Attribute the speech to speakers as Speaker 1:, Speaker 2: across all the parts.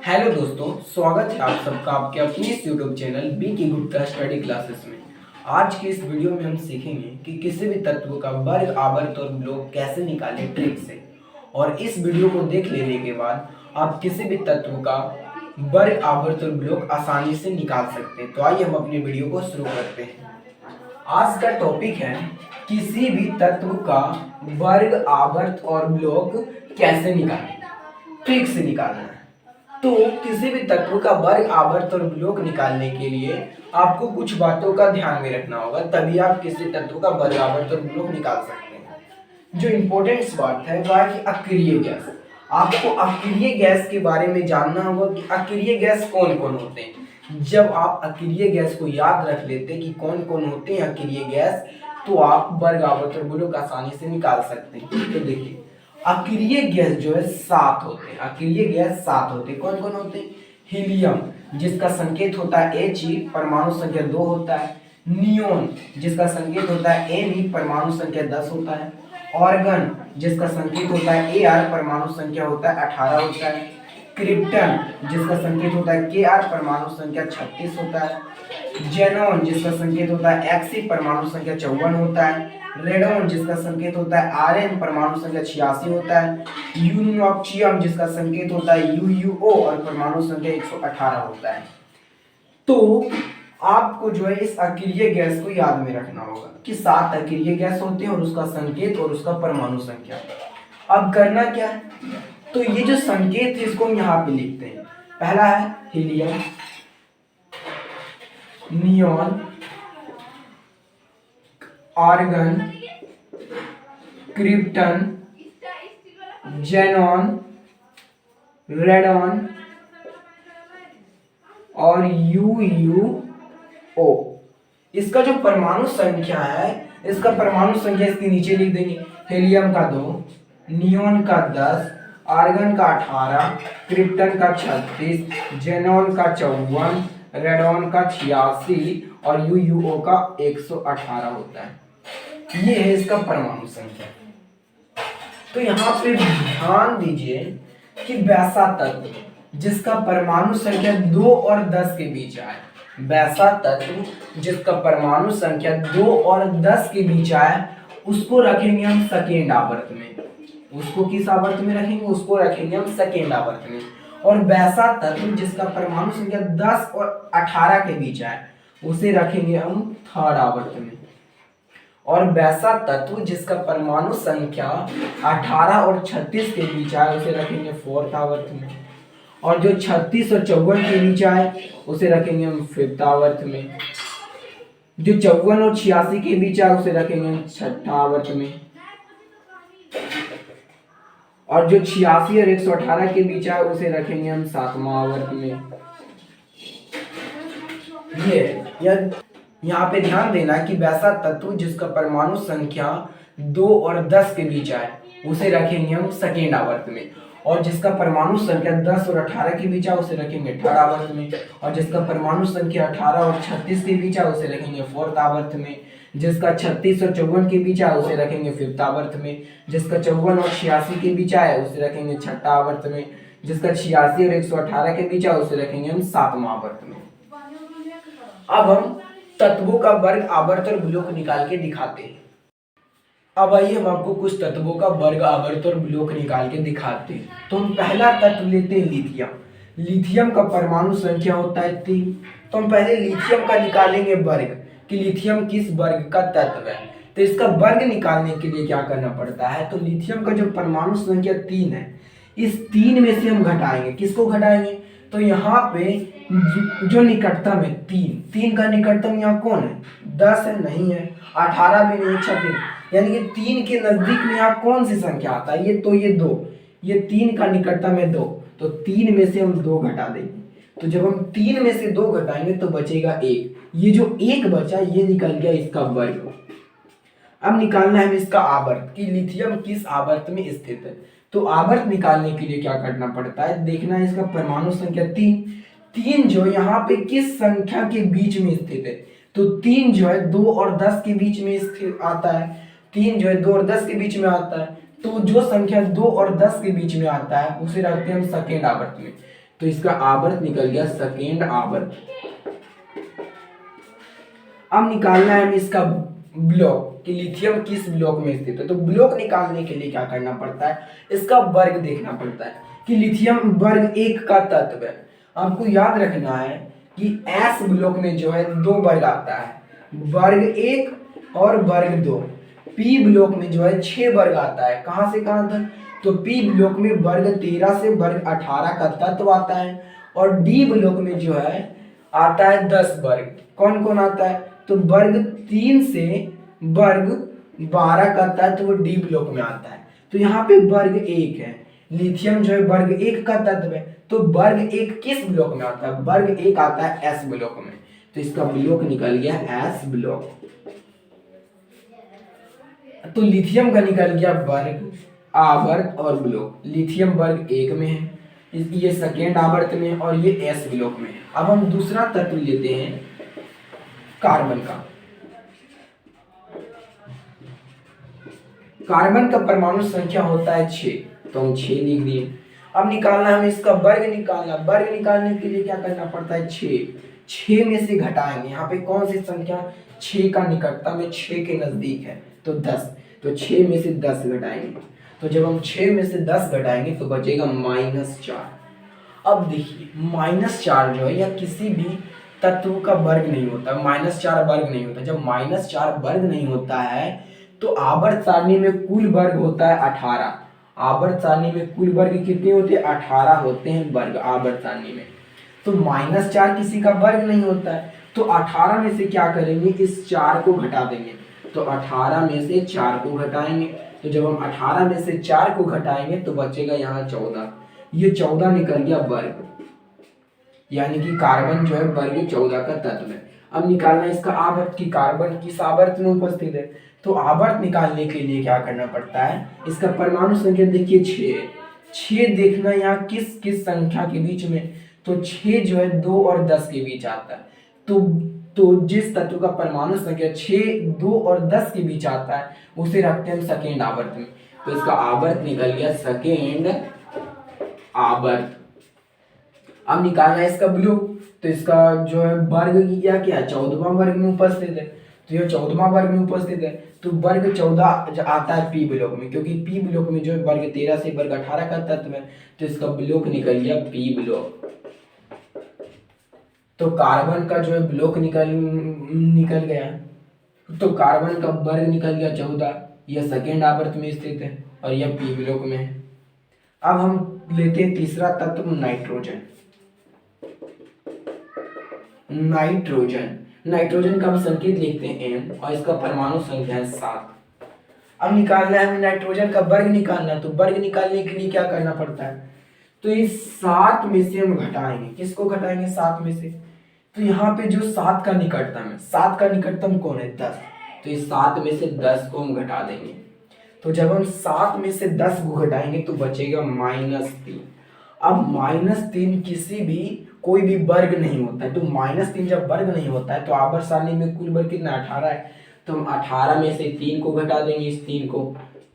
Speaker 1: Hello दोस्तों, स्वागत है आप सबका आपके अपने इस यूट्यूब चैनल बी की गुप्ता स्टडी क्लासेस में। आज के इस वीडियो में हम सीखेंगे कि किसी भी तत्व का वर्ग, आवर्त और विलोम कैसे निकालें ट्रिक से। और इस वीडियो को देख लेने के बाद आप किसी भी तत्व का वर्ग, आवर्त और विलोम आसानी से निकाल सकते हैं। तो आइए हम अपनी वीडियो को शुरू करते हैं। आज का टॉपिक है किसी भी तत्व का वर्ग, आवर्त और विलोम कैसे निकालें, ट्रिक से निकालना है। तो किसी भी तत्व का वर्ग, आवर्त और विलोम निकालने के लिए आपको कुछ बातों का ध्यान में रखना होगा, तभी आप किसी तत्व का वर्ग, आवर्त और विलोम निकाल सकते हैं। जो इम्पोर्टेंट बात है वह है कि अक्रिय गैस। आपको अक्रिय गैस के बारे में जानना होगा कि अक्रिय गैस कौन कौन होते हैं। जब आप अक्रिय गैस को याद रख लेते हैं कि कौन कौन होते हैं अक्रिय गैस, तो आप वर्ग, आवर्त और विलोम आसानी से निकाल सकते हैं। तो देखिए, अक्रिय गैस जो है 7 होते हैं। अक्रिय गैस 7 होते हैं। कौन कौन होते हैं? हीलियम, जिसका संकेत होता है He, परमाणु संख्या 2 होता है। नियोन, जिसका संकेत होता है Ne, परमाणु संख्या 10 होता है। ऑर्गन, जिसका संकेत होता है Ar, परमाणु संख्या होता है 18 होता है। क्रिप्टन, जिसका संकेत होता है Kr, परमाणु संख्या 36 होता है। जेनॉन, जिसका संकेत होता है Xe, परमाणु संख्या 54 होता है। रेडॉन, जिसका संकेत होता है Rn, परमाणु संख्या 86 होता है। यूरेनियम, जिसका संकेत होता है UuO और परमाणु संख्या 118 होता है। तो आपको जो है इस अक्रिय गैस को याद में रखना होगा कि 7 अक्रिय गैस होते हैं और उसका संकेत और उसका परमाणु संख्या। अब करना क्या है, तो ये जो संकेत है इसको हम यहाँ पे लिखते हैं। पहला है helium, neon, argon, krypton, xenon, radon और UuO। इसका जो परमाणु संख्या है, इसका परमाणु संख्या इसके नीचे लिख देंगे। हीलियम का 2, नियॉन का 10, आर्गन का 18, क्रिप्टन का 36, जेनॉन का 54, रेडॉन का 86 और UuO का 118 होता है। ये है इसका परमाणु संख्या। तो यहाँ पे ध्यान दीजिए कि वैसा तत्व जिसका परमाणु संख्या 2 और 10 के बीच आए, वैसा तत्व जिसका परमाणु संख्या 2 और 10 के बीच आए, उसको रखेंगे हम सेकेंड आवर्त में। उसको किस आवर्त में रखेंगे? उसको रखेंगे हम सेकेंड आवर्त में। और वैसा तत्व जिसका परमाणु संख्या 10 और 18 के बीच आए, उसे रखेंगे हम थर्ड आवर्त में। और वैसा तत्व जिसका परमाणु संख्या 18 और 36 के बीच आए, उसे रखेंगे फोर्थ आवर्त में। और जो 36 और 54 के बीच आए, उसे रखेंगे हम फिफ्थ आवर्त में। जो 54 और 86 के बीच आए, उसे रखेंगे हम छठा आवर्त में। और जो 86 और 118 के बीच आए, उसे रखेंगे हम सातवां आवर्त में। ये यहाँ पे ध्यान देना कि वैसा तत्व जिसका परमाणु संख्या 2 और 10 के बीच आए, उसे रखेंगे हम सेकेंड आवर्त में। और जिसका परमाणु संख्या 10 और 18 के बीच आए, उसे रखेंगे थर्ड आवर्त में। और जिसका परमाणु संख्या 18 और 36 के बीच आए, उसे रखेंगे फोर्थ आवर्त में। जिसका 36 और 54 के बीच आए, उसे रखेंगे फिफ्थ आवर्त में। जिसका 54 और 86 के बीच आए, उसे रखेंगे छठा आवर्त में। जिसका 86 और 118 के बीच आए, उसे रखेंगे हम सातवां आवर्त में। अब हम तत्वों का वर्ग, आवर्त और विलोम निकाल के दिखाते हैं। अब आइए हम आपको कुछ तत्वों का वर्ग, आवर्त और विलोम निकाल के दिखाते हैं। तो हम पहला तत्व लेते हैं लिथियम। लिथियम का परमाणु संख्या होता है 3। तो हम पहले लिथियम का निकालेंगे वर्ग कि लिथियम किस वर्ग का तत्व है। तो इसका वर्ग निकालने के लिए क्या करना पड़ता है, तो लिथियम का जो परमाणु संख्या 3 है, इस 3 में से हम घटाएंगे। किसको घटाएंगे? तो यहाँ पे जो निकटतम है 3 का निकटतम यहाँ कौन है? 10 है? नहीं है। 18 भी नहीं, 36, यानी कि 3 के नजदीक में यहाँ कौन सी संख्या आता है? ये 2। ये 3 का निकटतम है 2, तो 3 में से हम 2 घटा देंगे। तो जब हम 3 में से 2 घटाएंगे तो बचेगा 1। ये जो 1 बचा, ये निकल गया इसका वर्ग। अब निकालना है हमें इसका आवर्त कि लिथियम किस आवर्त में स्थित है। तो आवर्त निकालने के लिए क्या करना पड़ता है, देखना है इसका परमाणु संख्या 3 जो यहाँ पे किस संख्या के बीच में स्थित है। तो 3 जो है 2 और 10 के बीच में स्थित आता है। 3 जो है 2 और 10 के बीच में आता है। तो जो संख्या 2 और 10 के बीच में आता है, उसे रखते हैं हम सेकेंड आवर्त में। तो इसका आवर्त निकल गया सेकेंड आवर्त। अब निकालना है हमें इसका ब्लॉक कि लिथियम किस ब्लॉक में स्थित है। तो ब्लॉक निकालने के लिए क्या करना पड़ता है, इसका वर्ग देखना पड़ता है कि लिथियम वर्ग 1 का तत्व है। आपको याद रखना है कि एस ब्लॉक में जो है 2 वर्ग आता है, वर्ग 1 और वर्ग 2। पी ब्लॉक में जो है 6 वर्ग आता है। कहां से कहां तक, तो पी ब्लॉक में वर्ग 13 से वर्ग 18 का तत्व आता है, और डी ब्लॉक में जो है आता है 10 वर्ग। कौन कौन आता है, तो वर्ग 3 से वर्ग 12 का तत्व डी ब्लॉक में आता है। तो यहाँ पे वर्ग 1 है, लिथियम जो है वर्ग 1 का तत्व है। तो वर्ग 1 किस ब्लॉक में आता है, वर्ग 1 आता है एस ब्लॉक में। तो इसका ब्लॉक निकल गया एस ब्लॉक। तो लिथियम का निकल गया वर्ग, आवर्त और ब्लॉक। लिथियम वर्ग 1 में है, ये सेकेंड आवर्त में, और ये एस ब्लॉक में है। अब हम दूसरा तत्व लेते हैं कार्बन का। कार्बन का परमाणु संख्या होता है 6, तो हम 6 लिख दिए। अब निकालना है हमें इसका वर्ग निकालना। वर्ग निकालने के लिए क्या करना पड़ता है, 6 में से घटाएंगे। यहाँ पे कौन सी संख्या 6 का निकटतम में 6 के नजदीक है, तो 10। तो 6 में से 10 घटाएंगे, तो जब हम 6 में से 10 घटाएंगे तो बचेगा -4। अब देखिए -4 जो है यह किसी भी तत्व का वर्ग नहीं होता, -4 वर्ग नहीं होता। जब -4 वर्ग नहीं होता है तो आवर्त सारणी में कुल वर्ग होता है 18। आवर्त सारणी में कुल वर्ग कितने होते हैं, 18 होते हैं वर्ग आवर्त सारणी में। तो -4 किसी का वर्ग नहीं होता है, तो 18 में से क्या करेंगे, इस 4 को घटा देंगे। तो 18 में से 4 को घटाएंगे, तो जब हम 18 में से 4 को घटाएंगे तो बचेगा यहाँ 14। ये 14 निकल गया वर्ग, यानी कि कार्बन जो है वर्ग 14 का तत्व है। अब निकालना इसका आवर्त की कार्बन किस आवर्त में उपस्थित है। तो आवर्त निकालने के लिए क्या करना पड़ता है, इसका परमाणु संख्या देखिए 6 है। 6 देखना यहाँ किस किस संख्या के बीच में, तो 6 जो है 2 और 10 के बीच आता है। तो जिस तत्व का परमाणु संख्या 6, 2 और 10 के बीच आता है उसे रखते हैं हम सेकेंड आवर्त में। तो इसका आवर्त निकल गया सेकेंड आवर्त। अब निकालना है इसका ब्लॉक। तो इसका जो है वर्ग क्या क्या है, 14वां वर्ग में उपस्थित है। तो ये 14वां वर्ग में उपस्थित है, तो वर्ग 14 आता है पी ब्लॉक में, क्योंकि पी ब्लॉक में जो है वर्ग 13 से वर्ग 18 का तत्व है। तो इसका ब्लॉक निकल गया पी ब्लॉक। तो कार्बन का जो है ब्लॉक निकल गया। तो कार्बन का वर्ग निकल गया 14, यह सेकेंड आवर्त में स्थित है और यह पी ब्लॉक में है। अब हम लेते हैं तीसरा तत्व नाइट्रोजन। नाइट्रोजन का हम संकेत लिखते हैं N और इसका परमाणु संख्या है 7। अब निकालना है हमें नाइट्रोजन का वर्ग निकालना है। तो वर्ग निकालने के लिए क्या करना पड़ता है, तो इस 7 में से हम घटाएंगे। किसको घटाएंगे, 7 में से। तो यहाँ पे जो 7 का निकटतम है, 7 का निकटतम कौन है, 10। तो इस 7 में से 10 को हम घटा देंगे। तो जब हम 7 में से 10 को घटाएंगे तो बचेगा -3। अब -3 किसी भी कोई भी वर्ग नहीं होता है। तो -3 जब वर्ग नहीं होता है तो आवर्त सारणी में कुल वर्ग कितना 18 है। तो हम 18 में से 3 को घटा देंगे, इस 3 को।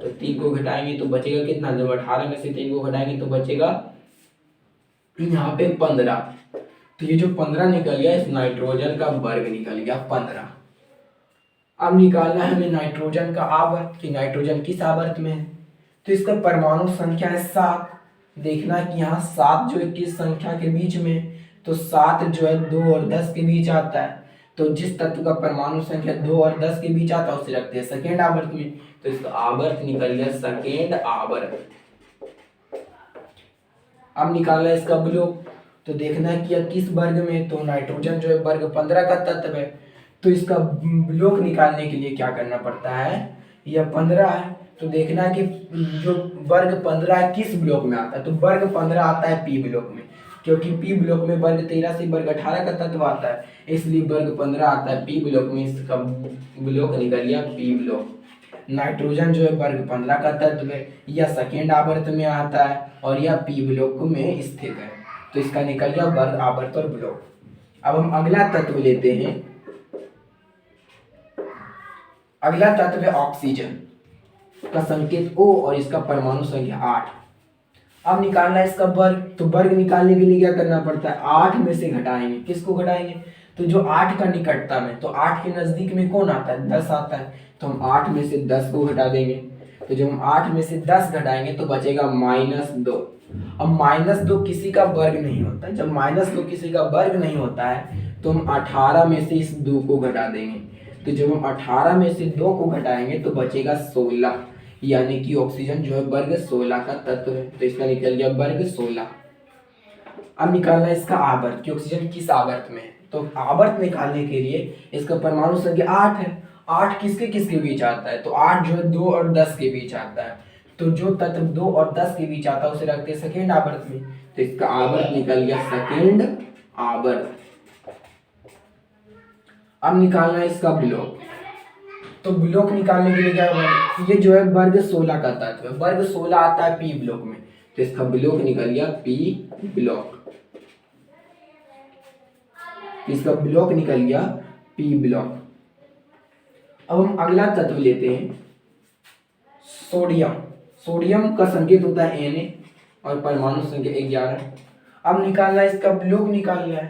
Speaker 1: तो 3 को घटाएंगे तो बचेगा कितना, जब 18 में से 3 को घटाएंगे तो बचेगा यहाँ पे 15। तो ये जो 15 निकल गया, इस नाइट्रोजन का वर्ग निकल गया 15। अब निकालना है हमें नाइट्रोजन का आवर्त कि नाइट्रोजन किस आवर्त में है। तो इसका परमाणु संख्या है 7। देखना कि यहाँ 7 जो है किस संख्या के बीच में, तो 7 जो है 2 और 10 के बीच आता है। तो जिस तत्व का परमाणु संख्या 2 और 10 के बीच आता है उसे रखते हैं सेकेंड आवर्त में। तो इसका आवर्त निकल गया सेकेंड आवर्त। अब निकालना है इसका ब्लॉक। तो देखना है कि यह किस वर्ग में, तो नाइट्रोजन जो है वर्ग 15 का तत्व है। तो इसका ब्लॉक निकालने के लिए क्या करना पड़ता है, यह 15 है। तो देखना है कि जो वर्ग 15 है किस ब्लॉक में आता है। तो वर्ग 15 आता है पी ब्लॉक में, क्योंकि पी ब्लॉक में वर्ग 13 से वर्ग 18 का तत्व आता है, इसलिए वर्ग 15 आता है पी ब्लॉक में। इसका ब्लॉक निकल गया पी ब्लॉक। नाइट्रोजन जो है वर्ग 15 का तत्व है, यह सेकेंड आवर्त में आता है और यह पी ब्लॉक में स्थित है। तो इसका निकल गया वर्ग, आवर्त और ब्लॉक। अब हम अगला तत्व लेते हैं। अगला तत्व है ऑक्सीजन का संकेत O और इसका परमाणु संख्या 8। अब निकालना है इसका वर्ग, तो वर्ग निकालने के लिए क्या करना पड़ता है, 8 में से घटाएंगे। किसको घटाएंगे, तो जो 8 का निकटतम है, तो 8 के नजदीक में कौन आता है, 10 आता है, तो हम 8 में से 10 को घटा देंगे। तो जब हम 8 में से 10 घटाएंगे तो बचेगा -2। अब -2 किसी का वर्ग नहीं होता, जब -2 किसी का वर्ग नहीं होता है तो हम 18 में से इस 2 को घटा देंगे। तो जब हम 18 में से 2 को घटाएंगे तो बचेगा 16, यानी कि ऑक्सीजन जो है वर्ग 16 का तत्व है। तो इसका निकल गया वर्ग 16। अब निकालना है इसका आवर्त कि ऑक्सीजन किस आवर्त में है। तो आवर्त निकालने के लिए इसका परमाणु संख्या 8 है। 8 किसके किसके बीच आता है, तो 8 जो है 2 और 10 के बीच आता है। तो जो तत्व 2 और 10 के बीच आता है उसे रखते हैं सेकेंड आवर्त में। तो इसका आवर्त निकल गया सेकेंड आवर्त। अब निकालना है इसका ब्लॉक। तो ब्लॉक निकालने के लिए क्या होगा, ये जो है वर्ग 16 का तत्व है, वर्ग 16 आता है पी ब्लॉक में। तो इसका ब्लॉक निकल गया पी ब्लॉक। इसका ब्लॉक निकल गया पी ब्लॉक। अब हम अगला तत्व लेते हैं सोडियम। सोडियम का संकेत होता है Na और परमाणु संख्या 11। अब निकालना है इसका ब्लॉक निकालना है,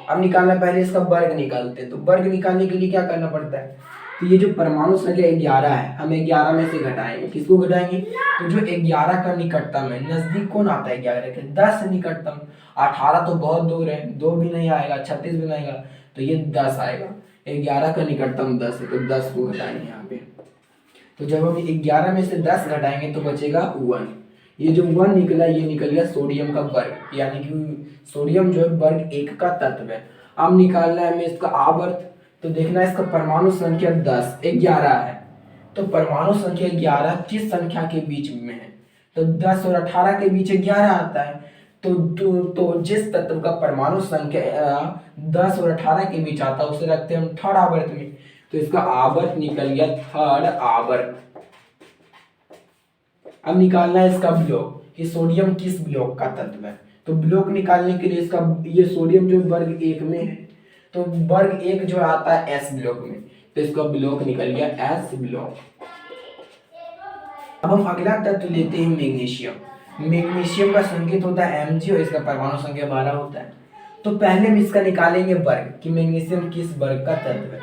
Speaker 1: अब निकालना है, पहले इसका वर्ग निकालते हैं। तो वर्ग निकालने के लिए क्या करना पड़ता है, तो ये जो परमाणु संख्या 11 है, हम 11 में से घटाएंगे। किसको घटाएंगे, तो जो 11 का निकटतम है, नजदीक कौन आता है 11 के, 10 निकटतम। 18 तो बहुत दूर है, 2 भी नहीं आएगा, 36 भी नहीं आएगा, तो ये 10 आएगा। 11 का निकटतम 10 है, तो 10 को घटाएंगे यहाँ पे। तो जब हम 11 में से 10 घटाएंगे तो बचेगा 1। ये जो 1 निकला, ये निकल गया सोडियम का वर्ग, यानी कि सोडियम जो है वर्ग 1 का तत्व है। अब निकालना है हमें इसका आवर्त। तो देखना है इसका परमाणु संख्या 11 है, तो परमाणु संख्या 11 किस संख्या के बीच में है, तो 10 और 18 के बीच 11 आता है। तो जिस तत्व का परमाणु संख्या 10 और 18 के बीच आता है उसे रखते हैं हम थर्ड आवर्त में। तो इसका आवर्त निकल गया थर्ड आवर्त। अब निकालना है इसका ब्लॉक कि सोडियम किस ब्लॉक का तत्व है। तो ब्लॉक निकालने के लिए इसका, ये सोडियम जो वर्ग 1 में है, तो वर्ग 1 जो आता है एस ब्लॉक में, तो इसका ब्लॉक निकल गया एस ब्लॉक। अब हम अगला तत्व लेते हैं मैग्नीशियम। मैग्नीशियम का संकेत होता है Mg और इसका परमाणु संख्या 12 होता है। तो पहले हम इसका निकालेंगे वर्ग कि मैग्नीशियम किस वर्ग का तत्व है।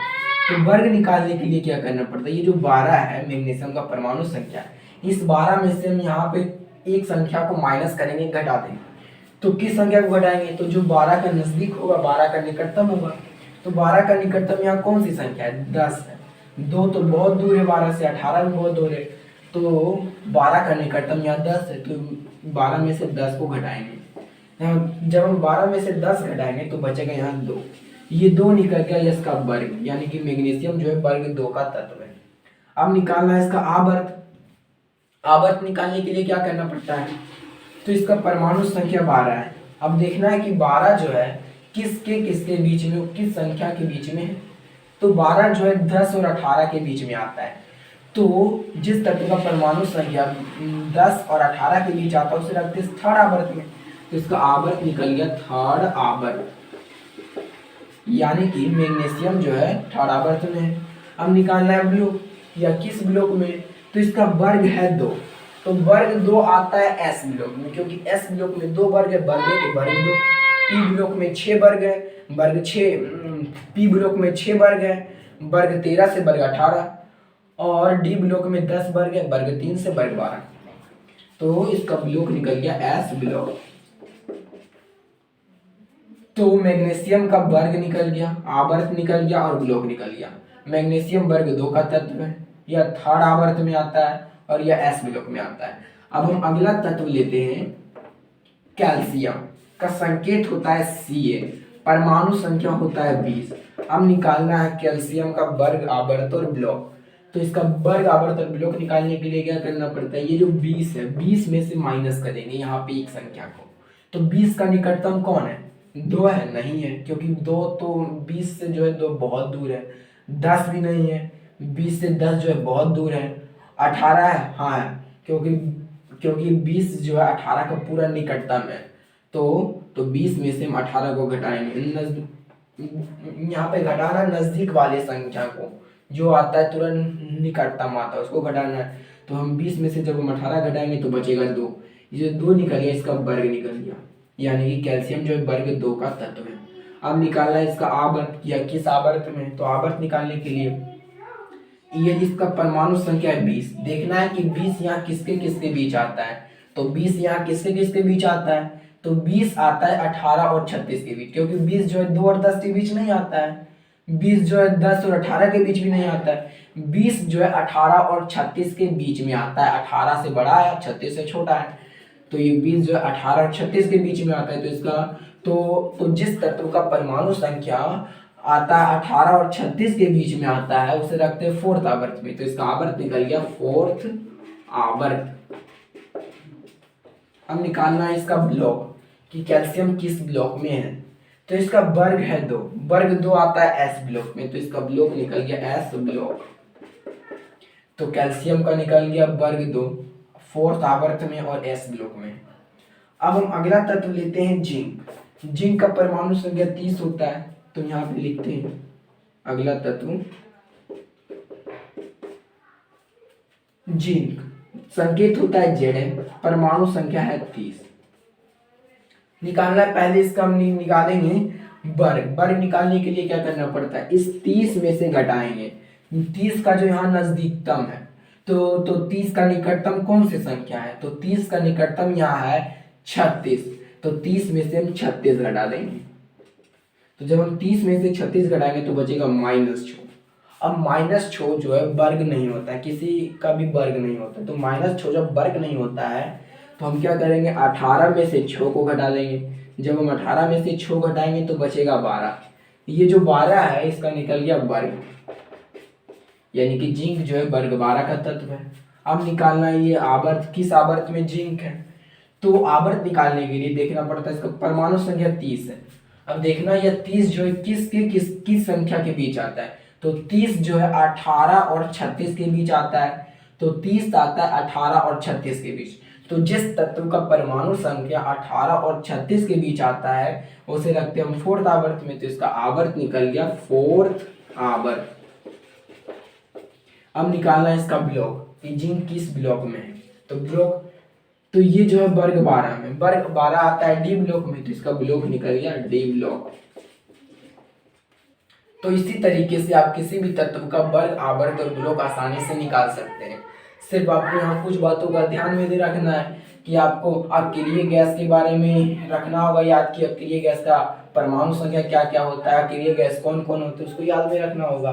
Speaker 1: तो वर्ग निकालने के लिए क्या करना पड़ता है, ये जो 12 है मैग्नीशियम का परमाणु संख्या, इस 12 में से हम यहाँ पे एक संख्या को माइनस करेंगे, घटा देंगे। तो किस संख्या को घटाएंगे, तो जो 12 का नजदीक होगा, 12 का निकटतम होगा। तो 12 का निकटतम यहाँ कौन सी संख्या है, 10 है। 2 तो बहुत दूर है 12 से, 18 भी बहुत दूर है, तो 12 का निकटतम यहाँ 10 है। तो 12 में से 10 को घटाएंगे। जब हम 12 में से 10 घटाएंगे तो बचेगा यहाँ 2। ये 2 निकल गया इसका वर्ग, यानी कि मैग्नीशियम जो है वर्ग 2 का तत्व है। अब निकालना है इसका आवर्त। आवर्त निकालने के लिए क्या करना पड़ता है, तो इसका परमाणु संख्या 12 है। अब देखना है कि 12 जो है किसके किसके बीच में, किस संख्या के बीच में है। तो 12 जो है 10 और 18 के बीच में आता है। तो जिस तत्व का परमाणु संख्या 10 और 18 के बीच आता है उसे रखते हैं थर्ड आवर्त में। तो इसका आवर्त निकल गया थर्ड आवर्त, यानी कि मैग्नीशियम जो है थर्ड आवर्त में है। अब निकालना है ब्लॉक, या किस ब्लॉक में, तो इसका वर्ग है 2। तो वर्ग 2 आता है एस ब्लॉक में, क्योंकि एस ब्लॉक में 2 वर्ग है, वर्ग 1 वर्ग 2। पी ब्लॉक में 6 वर्ग है, वर्ग 6, पी ब्लॉक में 6 वर्ग है, वर्ग 13 से वर्ग 18, और डी ब्लॉक में 10 वर्ग है, वर्ग 3 से वर्ग 12। तो इसका ब्लॉक निकल गया एस ब्लॉक। तो मैग्नीशियम का वर्ग निकल गया, आवर्त निकल गया और ब्लॉक निकल गया। मैग्नीशियम वर्ग 2 का तत्व है, यह थर्ड आवर्त में आता है और यह एस ब्लॉक में आता है। अब हम अगला तत्व लेते हैं कैल्शियम का संकेत होता है Ca, परमाणु संख्या होता है 20। अब निकालना है कैल्शियम का वर्ग आवर्त और ब्लॉक। तो इसका वर्ग आवर्त और ब्लॉक निकालने के लिए क्या करना पड़ता है, ये जो 20 है 20 में से माइनस करेंगे यहाँ पे एक संख्या को। तो 20 का निकटतम कौन है, 2 है, नहीं है, क्योंकि 2 तो 20 से जो है 2 बहुत दूर है। 10 भी नहीं है, 20 से 10 जो है बहुत दूर है। 18 है, हाँ है, क्योंकि 20 जो है 18 का पूरा निकटतम है। तो 20 में से हम 18 को घटाएंगे, यहाँ पे घटाना नजदीक वाले संख्या को, जो आता है तुरंत निकटतम आता है उसको घटाना है। तो हम 20 में से जब हम 18 घटाएंगे तो बचेगा 2, ये जो 2 निकल गया इसका वर्ग निकल गया, यानी कि कैल्शियम जो है वर्ग 2 का तत्व है। अब निकालना है इसका आवर्त, या किस आवर्त में, तो आवर्त निकालने के लिए ये इसका परमाणु संख्या है 20। देखना है कि 20 यहाँ किसके किसके बीच आता है, तो 20 यहाँ किसके किसके बीच आता है, तो 20 आता है 18 और 36 के बीच, क्योंकि 20 जो है 2 और 10 के बीच नहीं आता है, 20 जो है 10 और 18 के बीच भी नहीं आता है, 20 जो है 18 और 36 के बीच में आता है। 18 से बड़ा है, 36 से छोटा है, तो ये 20 जो है 18 और 36 के बीच में आता है। तो इसका तो जिस तत्व का परमाणु संख्या आता है 18 और 36 के बीच में आता है उसे रखते हैं फोर्थ आवर्त में, तो इसका आवर्त निकल गया फोर्थ आवर्त। अब निकालना है इसका ब्लॉक कि कैल्शियम किस ब्लॉक में है, तो इसका वर्ग है 2, वर्ग 2 आता है एस ब्लॉक में, तो इसका ब्लॉक निकल गया एस ब्लॉक। तो कैल्शियम का निकल गया वर्ग 2 फोर्थ आवर्त में और एस ब्लॉक में। अब हम अगला तत्व लेते हैं जिंक। जिंक का परमाणु संख्या 30 होता है, तो यहाँ पे लिखते हैं अगला तत्व जिंक, संकेत होता है Zn, परमाणु संख्या है 30। निकालना है, पहले इसका हम निकालेंगे वर्ग। वर्ग निकालने के लिए क्या करना पड़ता है, इस 30 में से घटाएंगे 30 का जो यहाँ नजदीकतम है, तो 30 का निकटतम कौन सी संख्या है, तो 30 का निकटतम यहाँ है 36, तो 30 में से हम 36 घटा देंगे। तो जब हम 30 में से 36 घटाएंगे तो बचेगा -6। अब -6 जो है वर्ग नहीं होता है, किसी का भी वर्ग नहीं होता, तो -6 जब वर्ग नहीं होता है तो हम क्या करेंगे, 18 में से 6 को घटा देंगे। जब हम 18 में से 6 घटाएंगे तो बचेगा 12। ये जो 12 है इसका निकल गया वर्ग, यानी कि जिंक जो है वर्ग 12 का तत्व है। अब निकालना है ये आवर्त, किस आवर्त में जिंक है, तो आवर्त निकालने के लिए देखना पड़ता है इसका परमाणु संख्या 30 है। अब देखना यह 30 जो है किस संख्या के बीच आता है, तो 30 जो है 18 और 36 के बीच आता है, तो 30 आता है 18 और 36 के बीच। तो जिस तत्व का परमाणु संख्या 18 और 36 के बीच आता है उसे रखते हैं हम फोर्थ आवर्त में, तो इसका आवर्त निकल गया फोर्थ आवर्त। अब निकालना है इसका ब्लॉक कि जिंक किस ब्लॉक में है, तो ब्लॉक तो ये जो है वर्ग 12 में, वर्ग 12 आता है डी ब्लॉक में, तो इसका ब्लॉक निकल गया डी ब्लॉक। तो इसी तरीके से आप किसी भी तत्व का वर्ग आवर्त और ब्लॉक आसानी से निकाल सकते हैं। सिर्फ आपको यहाँ कुछ बातों का ध्यान में दे रखना है कि आपको अक्रिय गैस के बारे में रखना होगा याद, कि अक्रिय गैस का परमाणु संख्या क्या क्या होता है, अक्रिय गैस कौन कौन होते हैं उसको याद में रखना होगा।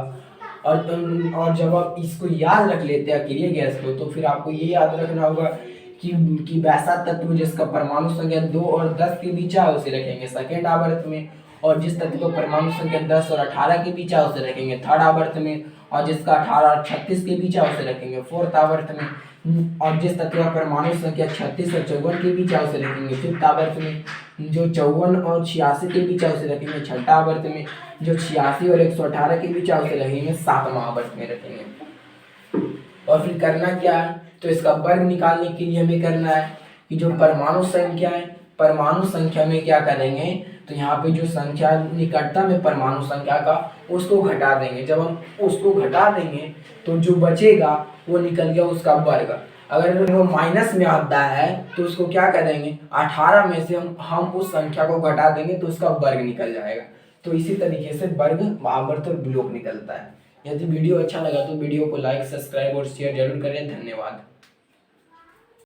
Speaker 1: और जब आप इसको याद रख लेते हैं अक्रिय गैस को, तो फिर आपको ये याद रखना होगा कि वैसा तत्व जिसका परमाणु संख्या 2 और 10 के बीच है उसे रखेंगे सेकेंड आवर्त में, और जिस तत्व का परमाणु संख्या 10 और 18 के बीच है उसे रखेंगे थर्ड आवर्त में, और जिसका 18 और 36 के बीच है उसे रखेंगे फोर्थ आवर्त में, और जिस तत्व का परमाणु संख्या 36 और 54 के बीच है उसे रखेंगे फिफ्थ आवर्त में, जो 54 और 86 के बीच है उसे रखेंगे छठा आवर्त में, जो 86 और 118 के बीच है उसे रखेंगे सातवां आवर्त में रखेंगे। और फिर करना क्या है, तो इसका वर्ग निकालने के लिए हमें करना है कि जो परमाणु संख्या है, परमाणु संख्या में क्या करेंगे, तो यहाँ पे जो संख्या निकटतम है परमाणु संख्या का उसको घटा देंगे। जब हम उसको घटा देंगे तो जो बचेगा वो निकल गया उसका वर्ग। अगर वो माइनस में आता है तो उसको क्या करेंगे, 18 में से हम उस संख्या को घटा देंगे तो उसका वर्ग निकल जाएगा। तो इसी तरीके से वर्ग आवर्त और ब्लॉक निकलता है। यदि वीडियो अच्छा लगा तो वीडियो को लाइक, सब्सक्राइब और शेयर जरूर करें। धन्यवाद।